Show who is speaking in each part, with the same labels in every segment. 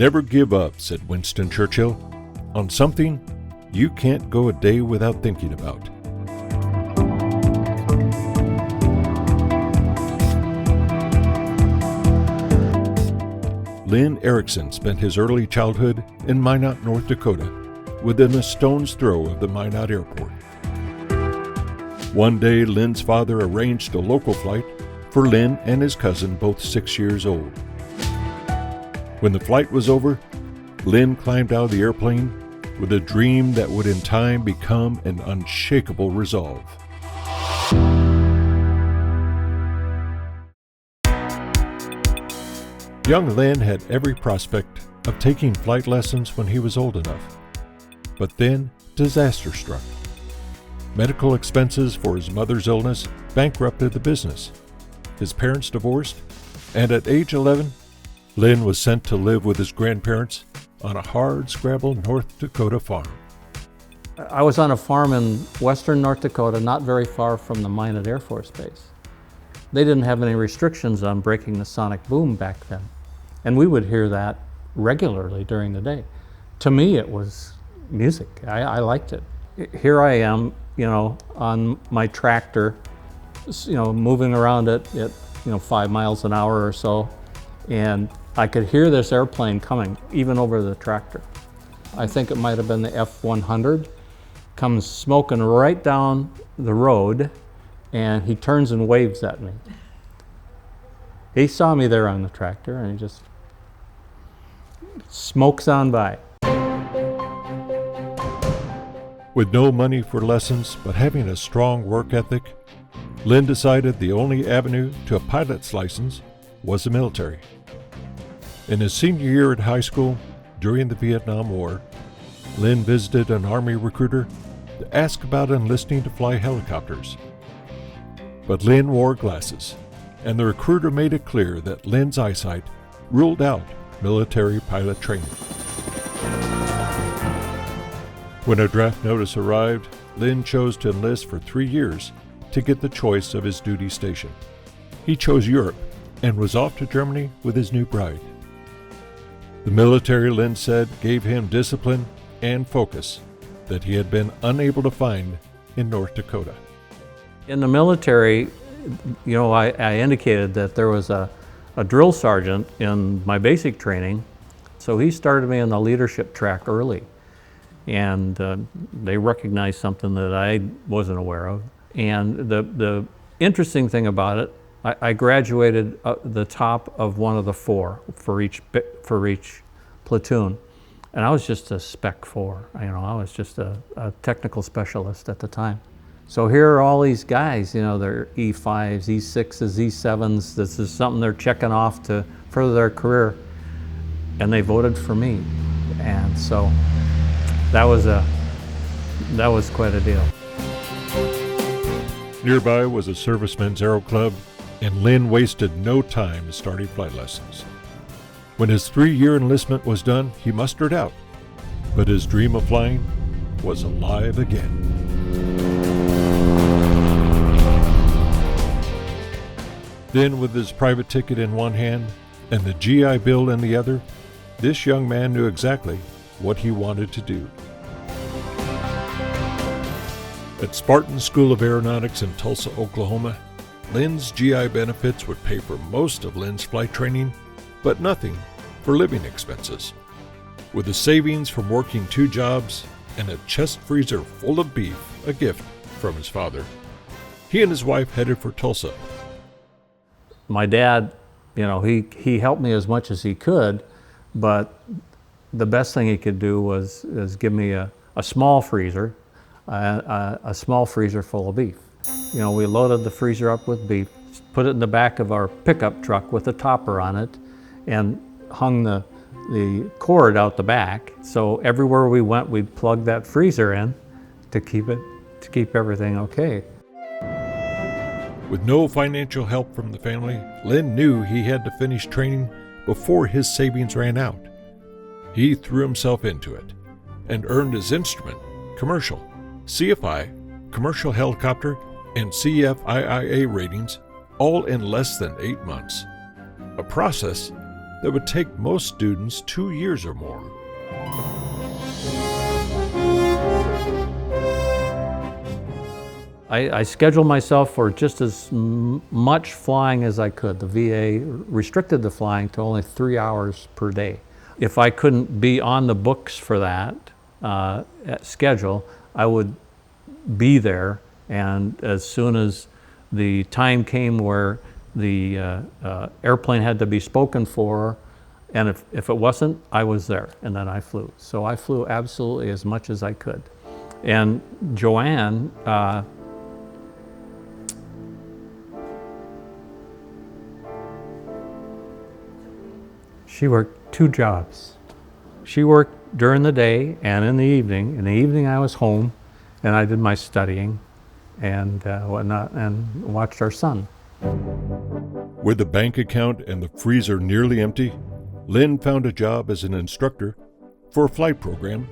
Speaker 1: Never give up, said Winston Churchill, on something you can't go a day without thinking about. Lynn Erickson spent his early childhood in Minot, North Dakota, within a stone's throw of the Minot Airport. One day, Lynn's father arranged a local flight for Lynn and his cousin, both 6 years old. When the flight was over, Lynn climbed out of the airplane with a dream that would in time become an unshakable resolve. Young Lynn had every prospect of taking flight lessons when he was old enough. But then disaster struck. Medical expenses for his mother's illness bankrupted the business. His parents divorced, and at age 11, Lynn was sent to live with his grandparents on a hard-scrabble North Dakota farm.
Speaker 2: I was on a farm in western North Dakota, not very far from the Minot Air Force Base. They didn't have any restrictions on breaking the sonic boom back then, and we would hear that regularly during the day. To me, it was music. I liked it. Here I am, on my tractor, moving around at 5 miles an hour or so, and I could hear this airplane coming, even over the tractor. I think it might have been the F-100, comes smoking right down the road, and he turns and waves at me. He saw me there on the tractor, and he just smokes on by.
Speaker 1: With no money for lessons, but having a strong work ethic, Lynn decided the only avenue to a pilot's license was the military. In his senior year at high school, during the Vietnam War, Lynn visited an Army recruiter to ask about enlisting to fly helicopters. But Lynn wore glasses, and the recruiter made it clear that Lynn's eyesight ruled out military pilot training. When a draft notice arrived, Lynn chose to enlist for 3 years to get the choice of his duty station. He chose Europe and was off to Germany with his new bride. The military, Lynn said, gave him discipline and focus that he had been unable to find in North Dakota.
Speaker 2: In the military, I indicated that there was a drill sergeant in my basic training, so he started me on the leadership track early. And they recognized something that I wasn't aware of. And the interesting thing about it, I graduated the top of one of the 4 for each platoon. And I was just a Spec 4. I was just a technical specialist at the time. So here are all these guys, they're E5s, E6s, E7s. This is something they're checking off to further their career. And they voted for me. And so that was quite a deal.
Speaker 1: Nearby was a servicemen's aero club, and Lynn wasted no time starting flight lessons. When his 3-year enlistment was done, he mustered out, but his dream of flying was alive again. Then, with his private ticket in one hand and the GI Bill in the other, this young man knew exactly what he wanted to do. At Spartan School of Aeronautics in Tulsa, Oklahoma, Lynn's GI benefits would pay for most of Lynn's flight training, but nothing for living expenses. With the savings from working 2 jobs and a chest freezer full of beef, a gift from his father, he and his wife headed for Tulsa.
Speaker 2: My dad, he helped me as much as he could, but the best thing he could do was give me a small freezer, a small freezer full of beef. We loaded the freezer up with beef, put it in the back of our pickup truck with a topper on it, and hung the cord out the back. So everywhere we went, we'd plug that freezer in to keep everything okay.
Speaker 1: With no financial help from the family, Lynn knew he had to finish training before his savings ran out. He threw himself into it and earned his instrument, commercial, CFI, commercial helicopter, and CFIIA ratings all in less than 8 months, a process that would take most students 2 years or more.
Speaker 2: I scheduled myself for just as much flying as I could. The VA restricted the flying to only 3 hours per day. If I couldn't be on the books for that schedule, I would be there, and as soon as the time came where the airplane had to be spoken for, and if it wasn't, I was there, and then I flew. So I flew absolutely as much as I could. And Joanne, she worked 2 jobs. She worked during the day and in the evening. In the evening I was home and I did my studying and whatnot and watched our son.
Speaker 1: With the bank account and the freezer nearly empty, Lynn found a job as an instructor for a flight program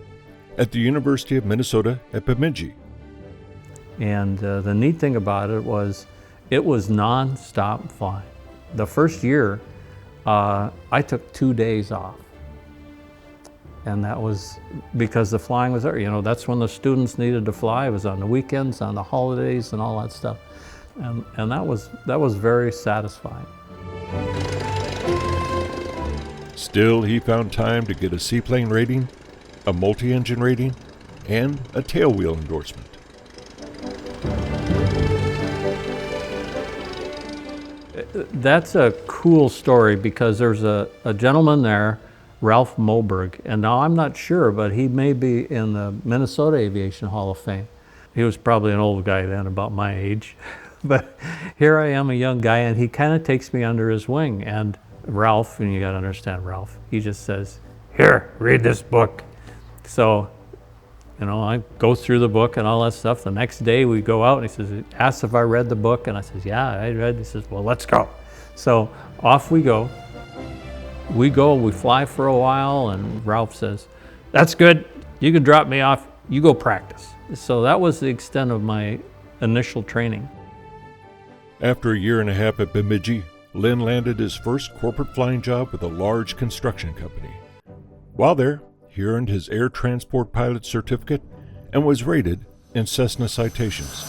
Speaker 1: at the University of Minnesota at Bemidji.
Speaker 2: And the neat thing about it was non-stop flying. The first year, I took 2 days off. And that was because the flying was there. You know, that's when the students needed to fly. It was on the weekends, on the holidays, and all that stuff. And that was very satisfying.
Speaker 1: Still, he found time to get a seaplane rating, a multi-engine rating, and a tailwheel endorsement.
Speaker 2: That's a cool story because there's a gentleman there, Ralph Moberg, and now I'm not sure, but he may be in the Minnesota Aviation Hall of Fame. He was probably an old guy then, about my age. But here I am, a young guy, and he kind of takes me under his wing. And Ralph, and you got to understand Ralph, he just says, "Here, read this book." So, you know, I go through the book and all that stuff. The next day we go out and he says, asks if I read the book, and I says, "Yeah, I read." He says, "Well, let's go." So off we go. We fly for a while, and Ralph says, "That's good, you can drop me off, you go practice." So that was the extent of my initial training.
Speaker 1: After a year and a half at Bemidji, Lynn landed his first corporate flying job with a large construction company. While there, he earned his air transport pilot certificate and was rated in Cessna citations.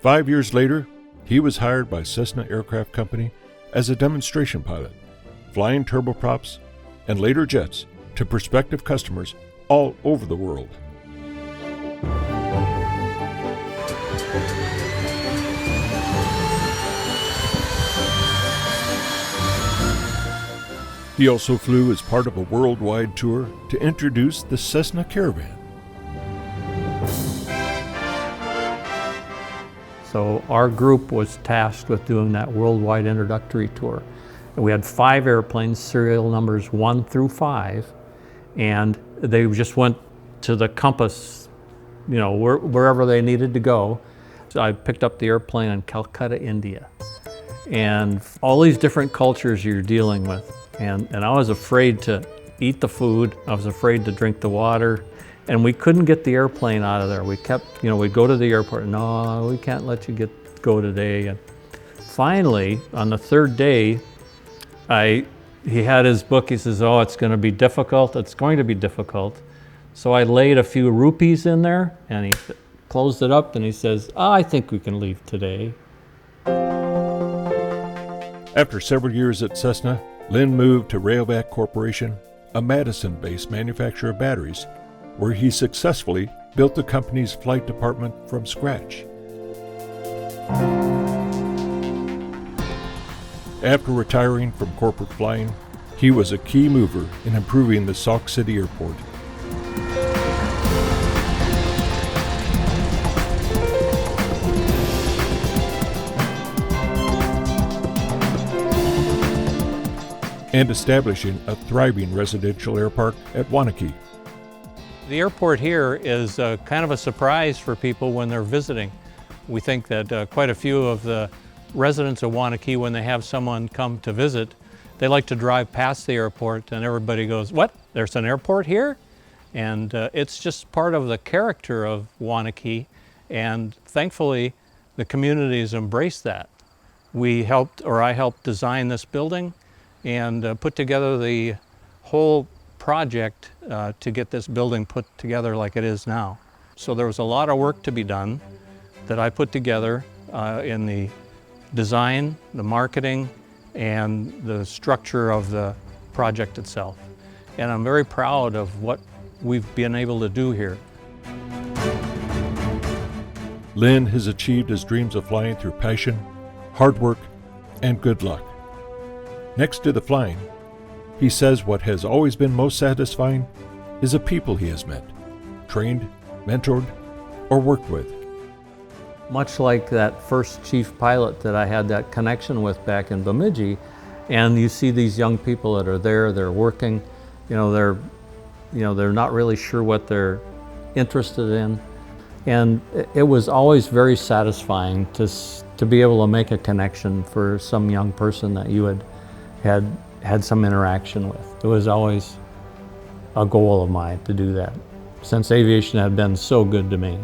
Speaker 1: 5 years later, he was hired by Cessna Aircraft Company as a demonstration pilot, flying turboprops and later jets to prospective customers all over the world. He also flew as part of a worldwide tour to introduce the Cessna Caravan.
Speaker 2: So our group was tasked with doing that worldwide introductory tour. And we had 5 airplanes, serial numbers 1 through 5, and they just went to the compass, you know, wherever they needed to go. So I picked up the airplane in Calcutta, India. And all these different cultures you're dealing with. And I was afraid to eat the food, I was afraid to drink the water, and we couldn't get the airplane out of there. We kept, you know, we'd go to the airport, "No, we can't let you go today." And finally, on the 3rd day, he had his book, he says, "Oh, it's going to be difficult, it's going to be difficult." So I laid a few rupees in there, and he closed it up, and he says, "I think we can leave today."
Speaker 1: After several years at Cessna, Lynn moved to Rayovac Corporation, a Madison-based manufacturer of batteries, where he successfully built the company's flight department from scratch. After retiring from corporate flying, he was a key mover in improving the Sauk City Airport. And establishing a thriving residential air park at Waunakee.
Speaker 2: The airport here is kind of a surprise for people when they're visiting. We think that quite a few of the residents of Waunakee, when they have someone come to visit, they like to drive past the airport and everybody goes, "What? There's an airport here?" And it's just part of the character of Waunakee, and thankfully the community has embraced that. I helped design this building and put together the whole project to get this building put together like it is now. So there was a lot of work to be done that I put together in the design, the marketing, and the structure of the project itself. And I'm very proud of what we've been able to do here.
Speaker 1: Lynn has achieved his dreams of flying through passion, hard work, and good luck. Next to the flying, he says what has always been most satisfying is the people he has met, trained, mentored, or worked with.
Speaker 2: Much like that first chief pilot that I had that connection with back in Bemidji, and you see these young people that are there, they're working, they're not really sure what they're interested in. And it was always very satisfying to be able to make a connection for some young person that you had some interaction with. It was always a goal of mine to do that, since aviation had been so good to me.